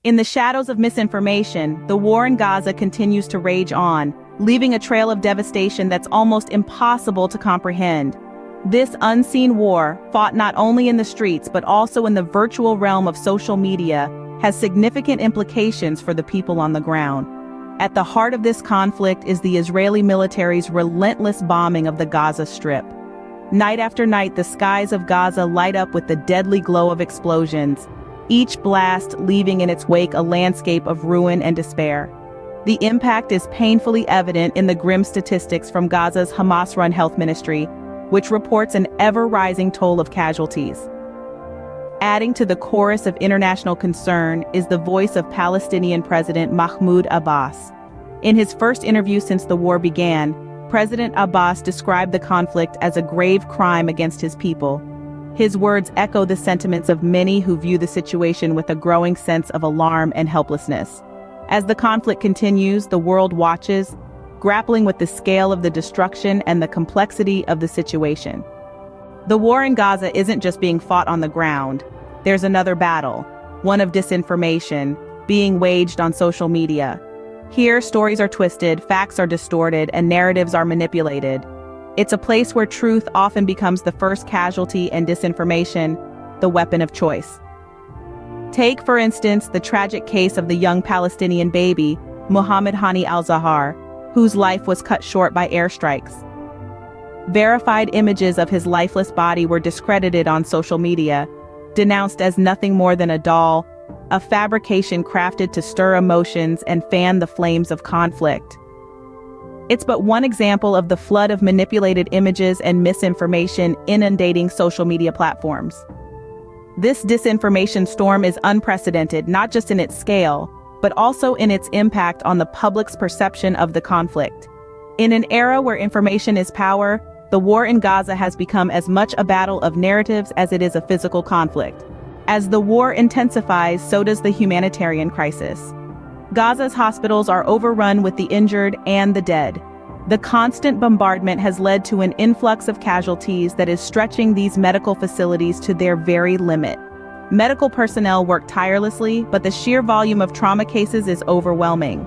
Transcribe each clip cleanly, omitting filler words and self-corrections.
In the shadows of misinformation, the war in Gaza continues to rage on, leaving a trail of devastation that's almost impossible to comprehend. This unseen war, fought not only in the streets but also in the virtual realm of social media, has significant implications for the people on the ground. At the heart of this conflict is the Israeli military's relentless bombing of the Gaza Strip. Night after night, the skies of Gaza light up with the deadly glow of explosions, each blast leaving in its wake a landscape of ruin and despair. The impact is painfully evident in the grim statistics from Gaza's Hamas-run health ministry, which reports an ever-rising toll of casualties. Adding to the chorus of international concern is the voice of Palestinian President Mahmoud Abbas. In his first interview since the war began, President Abbas described the conflict as a grave crime against his people. His words echo the sentiments of many who view the situation with a growing sense of alarm and helplessness. As the conflict continues, the world watches, grappling with the scale of the destruction and the complexity of the situation. The war in Gaza isn't just being fought on the ground. There's another battle, one of disinformation, being waged on social media. Here, stories are twisted, facts are distorted, and narratives are manipulated. It's a place where truth often becomes the first casualty and disinformation, the weapon of choice. Take, for instance, the tragic case of the young Palestinian baby, Mohammed Hani al-Zahar, whose life was cut short by airstrikes. Verified images of his lifeless body were discredited on social media, denounced as nothing more than a doll, a fabrication crafted to stir emotions and fan the flames of conflict. It's but one example of the flood of manipulated images and misinformation inundating social media platforms. This disinformation storm is unprecedented, not just in its scale, but also in its impact on the public's perception of the conflict. In an era where information is power, the war in Gaza has become as much a battle of narratives as it is a physical conflict. As the war intensifies, so does the humanitarian crisis. Gaza's hospitals are overrun with the injured and the dead. The constant bombardment has led to an influx of casualties that is stretching these medical facilities to their very limit. Medical personnel work tirelessly, but the sheer volume of trauma cases is overwhelming.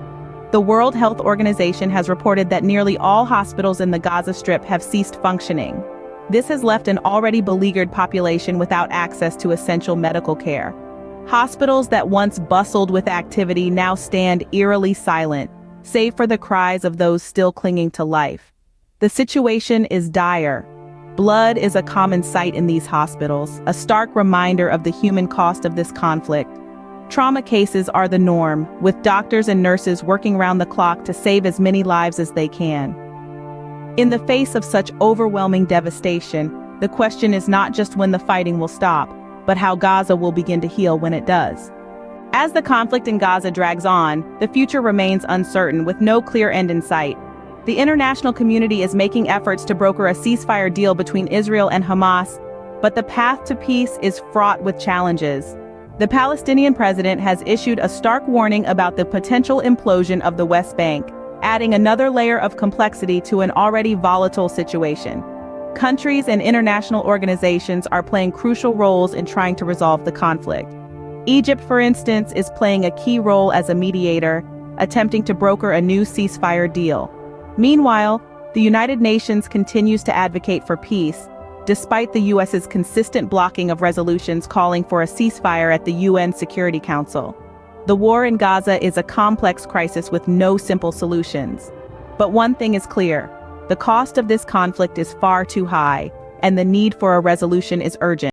The World Health Organization has reported that nearly all hospitals in the Gaza Strip have ceased functioning. This has left an already beleaguered population without access to essential medical care. Hospitals that once bustled with activity now stand eerily silent, save for the cries of those still clinging to life. The situation is dire. Blood is a common sight in these hospitals, a stark reminder of the human cost of this conflict. Trauma cases are the norm, with doctors and nurses working round the clock to save as many lives as they can. In the face of such overwhelming devastation, the question is not just when the fighting will stop, but how Gaza will begin to heal when it does. As the conflict in Gaza drags on, the future remains uncertain with no clear end in sight. The international community is making efforts to broker a ceasefire deal between Israel and Hamas, but the path to peace is fraught with challenges. The Palestinian president has issued a stark warning about the potential implosion of the West Bank, adding another layer of complexity to an already volatile situation. Countries and international organizations are playing crucial roles in trying to resolve the conflict. Egypt, for instance, is playing a key role as a mediator, attempting to broker a new ceasefire deal. Meanwhile, the United Nations continues to advocate for peace, despite the US's consistent blocking of resolutions calling for a ceasefire at the UN Security Council. The war in Gaza is a complex crisis with no simple solutions. But one thing is clear: the cost of this conflict is far too high, and the need for a resolution is urgent.